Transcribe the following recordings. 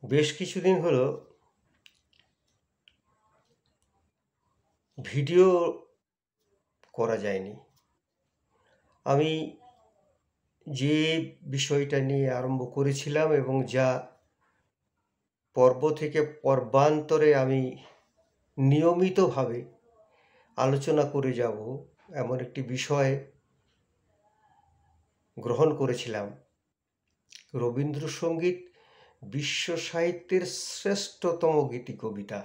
বেশ কিছুদিন হলো ভিডিও করা যায়নি। আমি যে বিষয়টা নিয়ে আরম্ভ করেছিলাম এবং যা পর্ব থেকে পর্বান্তরে আমি নিয়মিতভাবে আলোচনা করে যাব এমন একটি বিষয় গ্রহণ করেছিলাম। রবীন্দ্রসঙ্গীত বিশ্ব সাহিত্যের শ্রেষ্ঠতম গীতি কবিতা।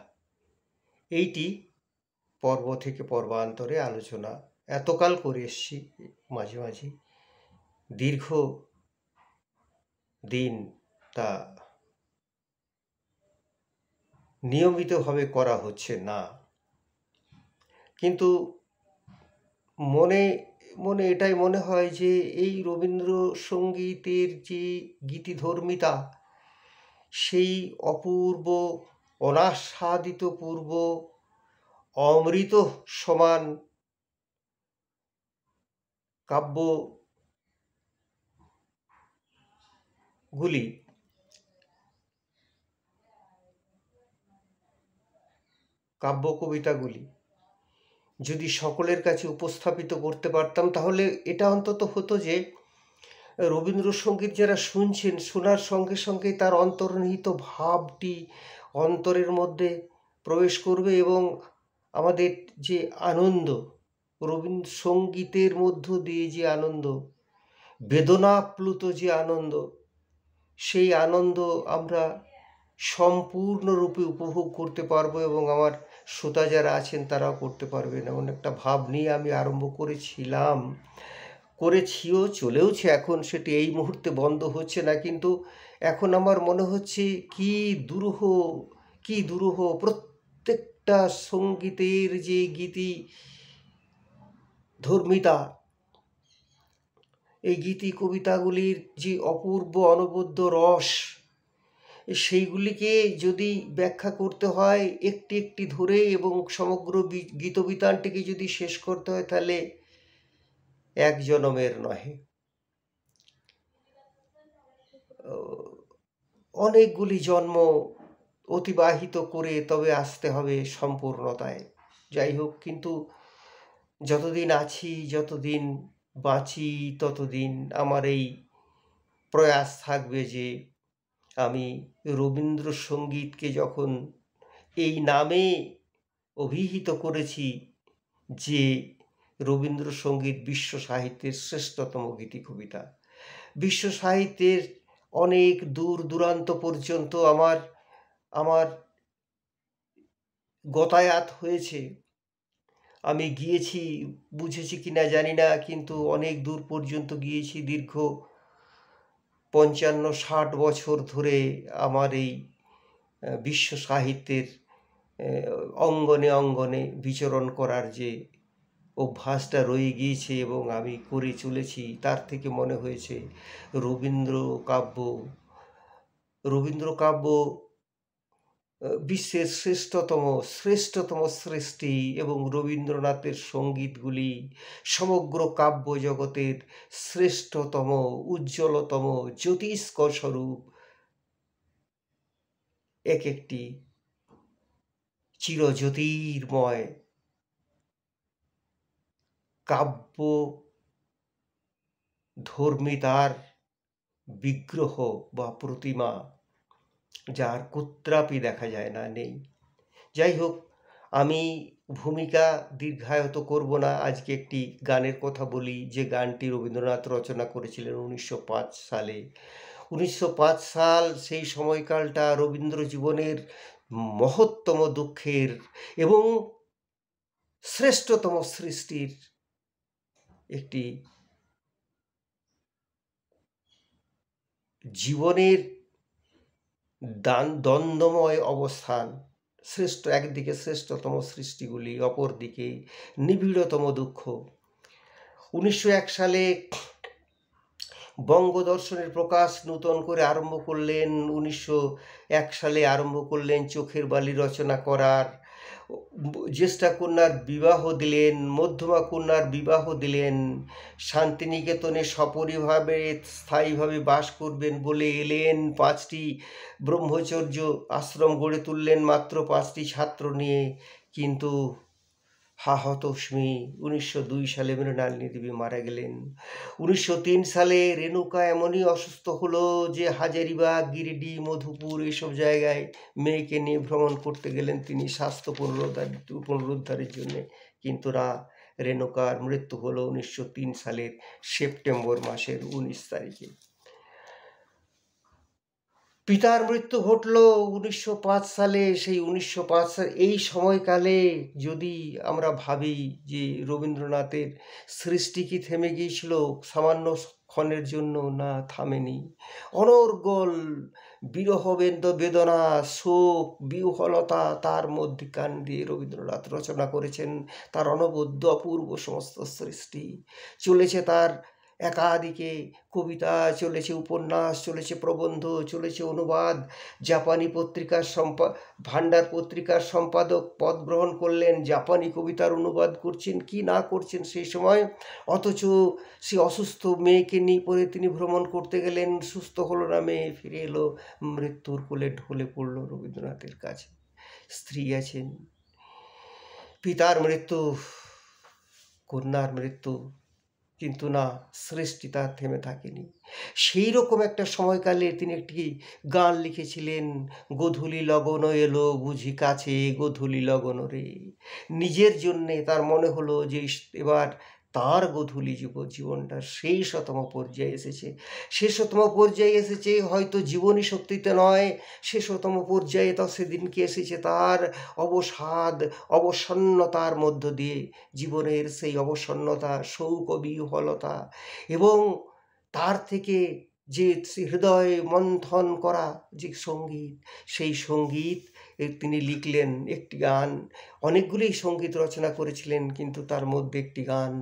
এইটি পর্ব থেকে পর্বান্তরে আলোচনা এতকাল করে এসছি, মাঝে মাঝে দীর্ঘ দিন তা নিয়মিতভাবে করা হচ্ছে না, কিন্তু মনে মনে এটাই মনে হয় যে এই রবীন্দ্রসঙ্গীতের যে গীতিধর্মিতা, সেই অপূর্ব অনাস্বাদিত পূর্ব অমৃত সমান কাব্যগুলি কাব্য কবিতাগুলি যদি সকলের কাছে উপস্থাপিত করতে পারতাম, তাহলে এটা অন্তত হতো যে রবীন্দ্রসঙ্গীত যারা শুনছেন, শোনার সঙ্গে সঙ্গে তার অন্তর্নিহিত ভাবটি অন্তরের মধ্যে প্রবেশ করবে এবং আমাদের যে আনন্দ, রবীন্দ্রসঙ্গীতের মধ্য দিয়ে যে আনন্দ, বেদনাপ্লুত যে আনন্দ, সেই আনন্দ আমরা সম্পূর্ণরূপে উপভোগ করতে পারবো এবং আমার শ্রোতা যারা আছেন তারাও করতে পারবেন, এমন একটা ভাব নিয়ে আমি আরম্ভ করেছিও, চলেওছে। এখন সেটি এই মুহূর্তে বন্ধ হচ্ছে না, কিন্তু এখন আমার মনে হচ্ছে কি দুরূহ প্রত্যেকটা সঙ্গীতের যে গীতি ধর্মিতা, এই গীতি কবিতাগুলির যে অপূর্ব অনবদ্য রস, সেইগুলিকে যদি ব্যাখ্যা করতে হয় একটি একটি ধরে এবং সমগ্র গীতবিতানটিকে যদি শেষ করতে হয়, তাহলে এক জনমের নহে, অনেকগুলি জন্ম অতিবাহিত করে তবে আসতে হবে সম্পূর্ণতায়। যাই হোক, কিন্তু যতদিন আছি, যতদিন বাঁচি, ততদিন আমার এই প্রয়াস থাকবে যে আমি রবীন্দ্রসঙ্গীতকে যখন এই নামে অভিহিত করেছি যে রবীন্দ্রসঙ্গীত বিশ্ব সাহিত্যের শ্রেষ্ঠতম গীতি কবিতা, বিশ্ব সাহিত্যের অনেক দূর দূরান্ত পর্যন্ত আমার গতায়াত হয়েছে, আমি গিয়েছি, বুঝেছি কিনা জানি না, কিন্তু অনেক দূর পর্যন্ত গিয়েছি। দীর্ঘ ৫৫-৬০ বছর ধরে আমার এই বিশ্ব সাহিত্যের অঙ্গনে অঙ্গনে বিচরণ করার যে অভ্যাসটা রয়ে গিয়েছে এবং আমি করে চলেছি, তার থেকে মনে হয়েছে রবীন্দ্র কাব্য বিশ্বের শ্রেষ্ঠতম সৃষ্টি এবং রবীন্দ্রনাথের সঙ্গীতগুলি সমগ্র কাব্য জগতের শ্রেষ্ঠতম, উজ্জ্বলতম, জ্যোতিষ্কর স্বরূপ এক একটি চিরজ্যোতির্ময় কাব্য ধর্মিতার বিগ্রহ বা প্রতিমা, যার কুত্রাপি দেখা যায় না, নেই। যাই হোক, আমি ভূমিকা দীর্ঘায়িত করব না। আজকে একটি গানের কথা বলি, যে গানটি রবীন্দ্রনাথ রচনা করেছিলেন 1905 সালে। 1905 সাল, সেই সময়কালটা রবীন্দ্র জীবনের মহত্তম দুঃখের এবং শ্রেষ্ঠতম সৃষ্টির একটি জীবনের দ্বন্দ্বময় অবস্থান। একদিকে শ্রেষ্ঠতম সৃষ্টিগুলি, অপরদিকে নিবিড়তম দুঃখ। 1901 সালে বঙ্গদর্শনের প্রকাশ নূতন করে আরম্ভ করলেন। 1901 সালে আরম্ভ করলেন চোখের বালি রচনা করার। জ্যেষ্ঠা কন্যার বিবাহ দিলেন, মধ্যমা কন্যার বিবাহ দিলেন, শান্তিনিকেতনে সপরিভাবে স্থায়ীভাবে বাস করবেন বলে এলেন, 5টি ব্রহ্মচর্য আশ্রম গড়ে তুললেন মাত্র 5টি ছাত্র নিয়ে। কিন্তু হা হতস্মি, 1902 সালে মৃণালিনী দেবী মারা গেলেন। 1903 সালে রেণুকা এমনই অসুস্থ হলো যে হাজারিবাগ, গিরিডি, মধুপুর এসব জায়গায় মেয়েকে নিয়ে ভ্রমণ করতে গেলেন তিনি স্বাস্থ্য পুনরুদ্ধারের জন্য। কিন্তু না, রেণুকার মৃত্যু হলো 1903 সালের সেপ্টেম্বর মাসের 19 তারিখে। পিতার মৃত্যু ঘটল 1905 সালে। সেই 1905 সালে এই সময়কালে যদি আমরা ভাবি যে রবীন্দ্রনাথের সৃষ্টি কি থেমে গিয়েছিল সামান্য ক্ষণের জন্য? না, থামেনি। অনর্গল বিরহ বেদনা, শোক, বিহ্বলতা তার মধ্যে কান দিয়ে রবীন্দ্রনাথ রচনা করেছেন তার অনবদ্য অপূর্ব সমস্ত সৃষ্টি। চলেছে তার একাধিকে কবিতা, চলেছে উপন্যাস, চলেছে প্রবন্ধ, চলেছে অনুবাদ। জাপানি পত্রিকার ভান্ডার পত্রিকার সম্পাদক পদ গ্রহণ করলেন, জাপানি কবিতার অনুবাদ করছেন কি না করছেন সেই সময়। অথচ সে অসুস্থ মেয়েকে নিয়ে পরে তিনি ভ্রমণ করতে গেলেন, সুস্থ হলো না মেয়ে, ফিরে এলো, মৃত্যুর কোলে ঢলে পড়ল রবীন্দ্রনাথের কাছে। স্ত্রী আছেন, পিতার মৃত্যু, কন্যার মৃত্যু, কিন্তু না, সৃষ্টি তার থেমে থাকেনি। সেই রকম একটা সময়কালে তিনি একটি গান লিখেছিলেন, গোধূলি লগন এলো বুঝি কাছে, গোধূলি লগন রে। নিজের জন্যে তার মনে হলো যে এবার তার গোধূলি জীবনটা শেষতম পর্যায়ে এসেছে। শেষতম পর্যায়ে এসেছে হয়তো জীবনী শক্তিতে নয়, শেষতম পর্যায়ে তো সেদিনকে এসেছে তার অবসাদ, অবসন্নতার মধ্য দিয়ে, জীবনের সেই অবসন্নতা, শৌক, বিহ্বলতা, এবং তার থেকে যে হৃদয় মন্থন করা যে সঙ্গীত, সেই সঙ্গীত তিনি লিখলেন একটি গান। অনেকগুলি সঙ্গীত রচনা করেছিলেন, কিন্তু তার মধ্যে একটি গান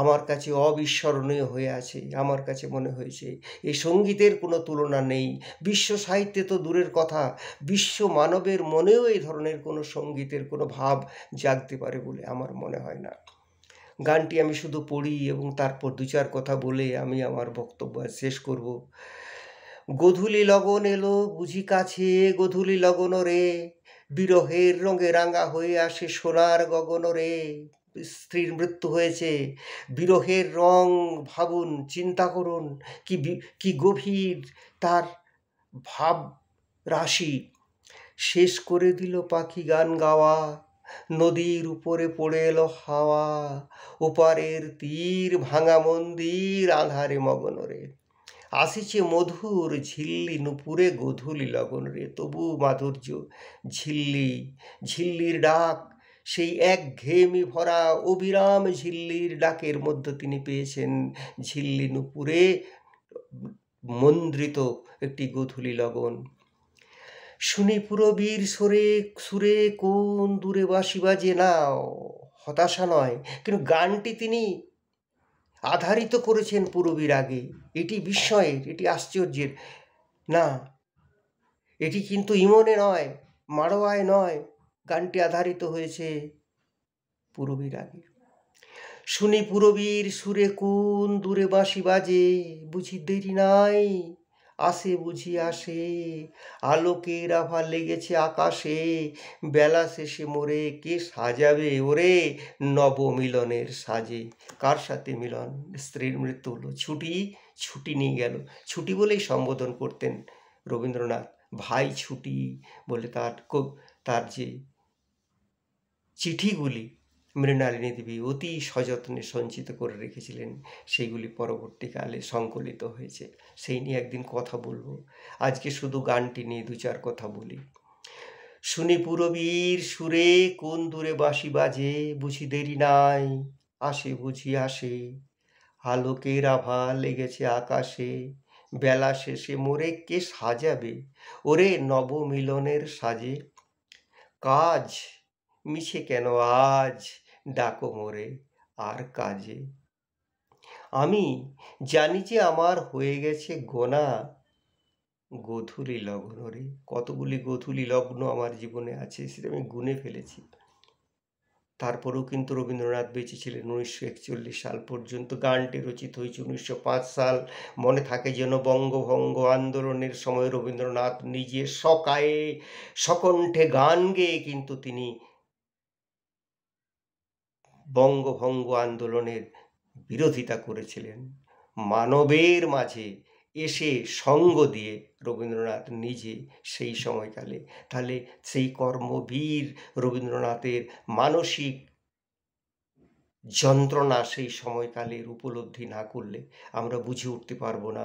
আমার কাছে অবিস্মরণীয় হয়ে আছে। আমার কাছে মনে হয়েছে এই সঙ্গীতের কোনো তুলনা নেই। বিশ্ব সাহিত্যে তো দূরের কথা, বিশ্ব মানবের মনেও এই ধরনের কোনো সঙ্গীতের কোনো ভাব জাগতে পারে বলে আমার মনে হয় না। গানটি আমি শুধু পড়ি এবং তারপর 2-4 কথা বলে আমি আমার বক্তব্য শেষ করব। গোধূলি লগন এলো বুঝি কাছে, গোধূলি লগন রে, বিরহের রঙে রাঙা হয়ে আসে সোনার গগন রে। স্ত্রীর মৃত্যু হয়েছে, বিরহের রং ভাবুন, চিন্তা করুন, কি গভীর তার ভাব রাশি। শেষ করে দিল পাখি গান গাওয়া, নদীর উপরে পড়ে এলো হাওয়া, ওপারের তীর ভাঙা মন্দির আঁধারে মগন রে। আসিছে মধুর ঝিল্লি নুপুরে গোধূলি লগন রে। তবু মাধুর্য, ঝিল্লি, ঝিল্লির ডাক, সেই একঘেয়েমি ভরা অবিরাম ঝিল্লির ডাকের মধ্যে তিনি পেয়েছেন ঝিল্লি নুপুরে মন্দ্রিত একটি গোধূলি লগন। শুনি পুরবীর সুরে কোন দূরে বাঁশি বাজে। না, হতাশা নয়, কিন্তু গানটি তিনি আধারিত করেছেন পুরবীর আগে। এটি বিস্ময়ের, এটি আশ্চর্যের। না, এটি কিন্তু ইমনে নয়, মাড়োয়ায় নয়, গানটি আধারিত হয়েছে পুরবীর আগে। শুনি পুরবীর সুরে কোন দূরে বাঁশি বাজে, বুঝি দেরি নাই, আসে বুঝি আসে, আলোকের আভা লেগেছে আকাশে, বেলা শেষে মোরে কে সাজাবে ওরে নবমিলনের সাজে। কার সাথে মিলন? স্ত্রীর মৃত্যু হলো, ছুটি নিয়ে গেল। ছুটি বলেই সম্বোধন করতেন রবীন্দ্রনাথ, ভাই ছুটি বলে তার যে চিঠিগুলি মৃণালিনী দেবী অতি সযত্নে সঞ্চিত করে রেখেছিলেন, সেইগুলি পরবর্তীকালে সংকলিত হয়েছে। সেই নিয়ে একদিন কথা বলবো। আজকে শুধু গানটি নিয়ে 2-4 কথা বলি। শুনি পুরবীর সুরে কোন দূরে বাঁশি বাজে, বুঝি দেরি নাই, আসে বুঝি আসে, আলোকের আভা লেগেছে আকাশে, বেলা শেষে মোরে কে সাজাবে ওরে নবমিলনের সাজে। কাজ মিছে কেন আজ ডাকো মোরে আর কাজে। আমি জানি যে আমার হয়ে গেছে গোনা গোধূলি লগ্ন রে। কতগুলি গোধূলি লগ্ন আমার জীবনে আছে সেটা আমি গুনে ফেলেছি। তারপরেও কিন্তু রবীন্দ্রনাথ বেঁচে ছিলেন 1941 সাল পর্যন্ত। গানটি রচিত হয়েছে 1905 সাল। মনে থাকে যেন বঙ্গভঙ্গ আন্দোলনের সময় রবীন্দ্রনাথ নিজে সকায়ে সকণ্ঠে গান গেয়ে কিন্তু তিনি বঙ্গভঙ্গ আন্দোলনের বিরোধিতা করেছিলেন। মানবের মাঝে এসে সঙ্গ দিয়ে রবীন্দ্রনাথ নিজে সেই সময়কালে, তাহলে সেই কর্মবীর রবীন্দ্রনাথের মানসিক যন্ত্রণা সেই সময়কালের উপলব্ধি না করলে আমরা বুঝে উঠতে পারবো না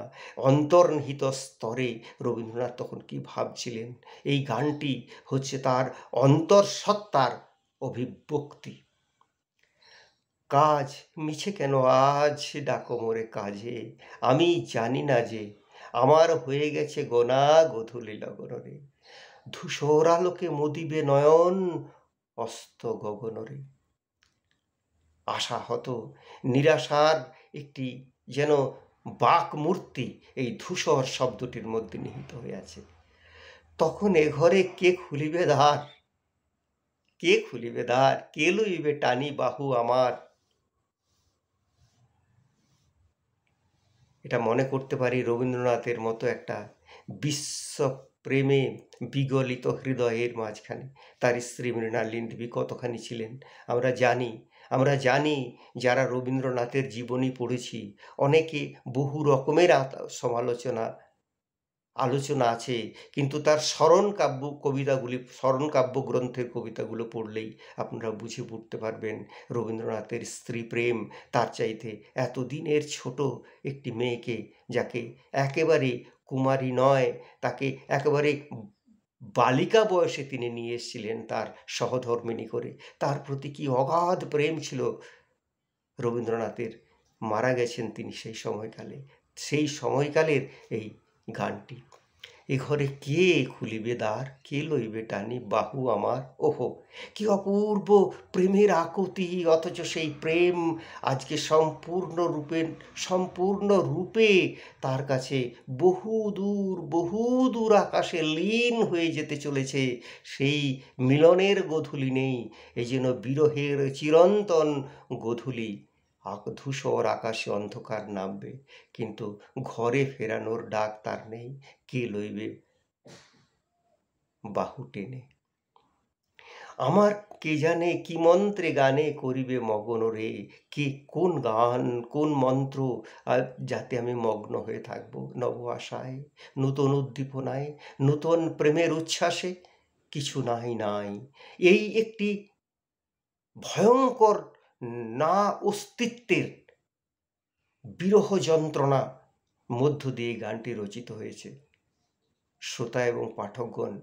অন্তর্নিহিত স্তরে রবীন্দ্রনাথ তখন কি ভাবছিলেন। এই গানটি হচ্ছে তার অন্তঃসত্ত্বার অভিব্যক্তি। কাজ মিছে কেন আজ ডাকো মোরে কাজে, আমি জানি না যে আমার হয়ে গেছে গোনা গোধূলি লগনরে, ধূসর আলোকে মদিবে নয়ন অস্ত গগনরে। আশাহত নিরাশার একটি যেন বাক মূর্তি এই ধূসর শব্দটির মধ্যে নিহিত হয়ে আছে। তখন এ ঘরে কে খুলিবে দ্বার, কে খুলিবে দ্বার, কে লইবে টানি বাহু আমার। এটা মনে করতে পারি রবীন্দ্রনাথের মতো একটা বিশ্বপ্রেমে বিগলিত হৃদয়ের মাঝখানে তার স্ত্রী মৃণালিনী কতখানি ছিলেন আমরা জানি যারা রবীন্দ্রনাথের জীবনী পড়েছি অনেকে বহু রকমের আলোচনা আছে, কিন্তু তার স্মরণ কাব্য গ্রন্থের কবিতাগুলো পড়লেই আপনারা বুঝে উঠতে পারবেন রবীন্দ্রনাথের স্ত্রী প্রেম তার চাইতে এতদিনের ছোট একটি মেয়েকে, যাকে একেবারে কুমারী নয়, তাকে একেবারে বালিকা বয়সে তিনি নিয়ে এসেছিলেন তার সহধর্মিণী করে, তার প্রতি কি অগাধ প্রেম ছিল রবীন্দ্রনাথের। মারা গেছেন তিনি সেই সময়কালের এই গানটি। এ ঘরে কে খুলিবে দ্বার, কে লইবে টানি বাহু আমার। ওহো, কি অপূর্ব প্রেমের আকুতি, অথচ সেই প্রেম আজকে সম্পূর্ণ রূপে তার কাছে বহু দূর আকাশে লীন হয়ে যেতে চলেছে। সেই মিলনের গোধূলি নেই, এই যেন বিরহের চিরন্তন গোধূলি। ধূসর আকাশে অন্ধকার নামবে, কিন্তু ঘরে ফেরানোর ডাক তার নেই, কে লইবে বাহু টেনে। আমার কে জানে কি মন্ত্রে গানে করিবে মগন রে, কে কোন গান কোন মন্ত্র যাতে আমি মগ্ন হয়ে থাকবো নব আশায়, নূতন উদ্দীপনায়, নূতন প্রেমের উচ্ছ্বাসে। কিছু নাই, এই একটি ভয়ঙ্কর না অস্তিত্বের বিরহ যন্ত্রণা মধ্য দিয়ে গানটি রচিত হয়েছে। শ্রোতা এবং পাঠকগণ,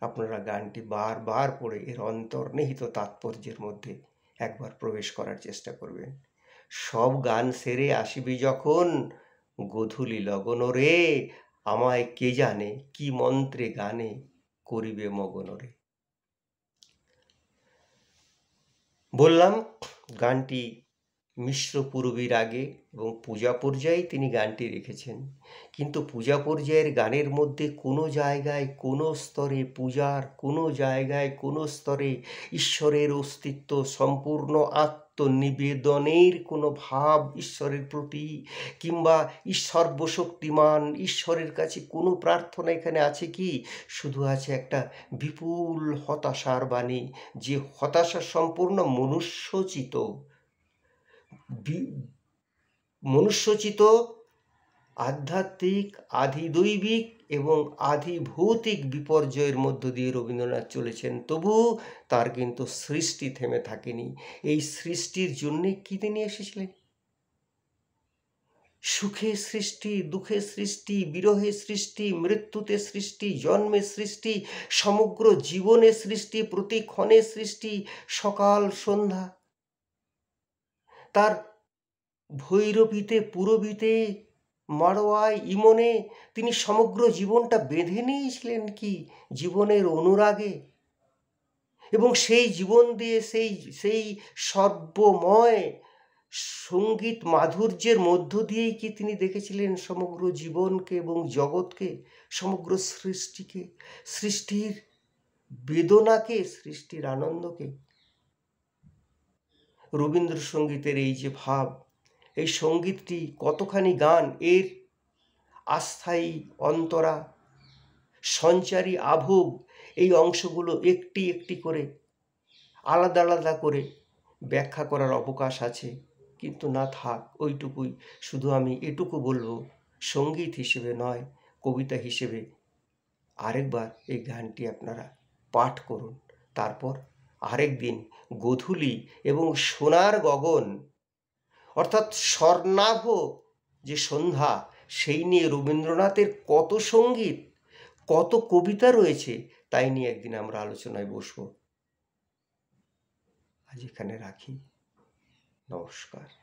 আপনারা গানটি বারবার পড়ে এর অন্তর্নিহিত তাৎপর্যের মধ্যে একবার প্রবেশ করার চেষ্টা করবেন। সব গান সেরে আসিবি যখন, গোধূলি লগন রে, আমায় কে জানে কি মন্ত্রে গানে করিবে মগন রে। বললাম গানটি মিশ্র পূরবীর আগে এবং পূজা পর্যায়ে তিনি গানটি রেখেছেন, কিন্তু পূজা পর্যায়ের গানের মধ্যে কোনো জায়গায় কোনো স্তরে পূজার, কোনো জায়গায় কোনো স্তরে ঈশ্বরের অস্তিত্ব, সম্পূর্ণ আত্মনিবেদনের কোনো ভাব ঈশ্বরের প্রতি, কিংবা সর্বশক্তিমান ঈশ্বরের কাছে কোনো প্রার্থনা এখানে আছে কি? শুধু আছে একটা বিপুল হতাশার বাণী, যে হতাশা সম্পূর্ণ মনুষ্যচিত, আধ্যাত্মিক, আধিদৈবিক এবং আধিভৌতিক বিপর্যয়ের মধ্য দিয়ে রবীন্দ্রনাথ চলেছেন। তবু তার কিন্তু সৃষ্টি থেমে থাকেনি। এই সৃষ্টির জন্যে কি তিনি এসেছিলেন? সুখে সৃষ্টি, দুঃখে সৃষ্টি, বিরহে সৃষ্টি, মৃত্যুতে সৃষ্টি, জন্মে সৃষ্টি, সমগ্র জীবনে সৃষ্টি, প্রতি ক্ষণে সৃষ্টি, সকাল সন্ধ্যা। তার ভৈরবীতে, পুরবীতে, মাড়োয়ায়, ইমনে তিনি সমগ্র জীবনটা বেঁধে নিয়েছিলেন কি জীবনের অনুরাগে, এবং সেই জীবন দিয়ে সেই সর্বময় সঙ্গীত মাধুর্যের মধ্য দিয়েই কি তিনি দেখেছিলেন সমগ্র জীবনকে এবং জগৎকে, সমগ্র সৃষ্টিকে, সৃষ্টির বেদনাকে, সৃষ্টির আনন্দকে। রবীন্দ্রসঙ্গীতের এই যে ভাব, এই সঙ্গীতটি কতখানি গান, এর আস্থায়ী অন্তরা, সঞ্চারী আভোগ, এই অংশগুলো একটি একটি করে আলাদা আলাদা করে ব্যাখ্যা করার অবকাশ আছে, কিন্তু না থাক, ওইটুকুই। শুধু আমি এটুকু বলবো, সঙ্গীত হিসেবে নয়, কবিতা হিসেবে আরেকবার এই গানটি আপনারা পাঠ করুন। তারপর আরেক দিন গোধূলি এবং সোনার গগন, অর্থাৎ স্বর্ণাভ যে সন্ধ্যা, সেই নিয়ে রবীন্দ্রনাথের কত সঙ্গীত, কত কবিতা রয়েছে, তাই নিয়ে একদিন আমরা আলোচনায় বসবো। আজ এখানে রাখি। নমস্কার।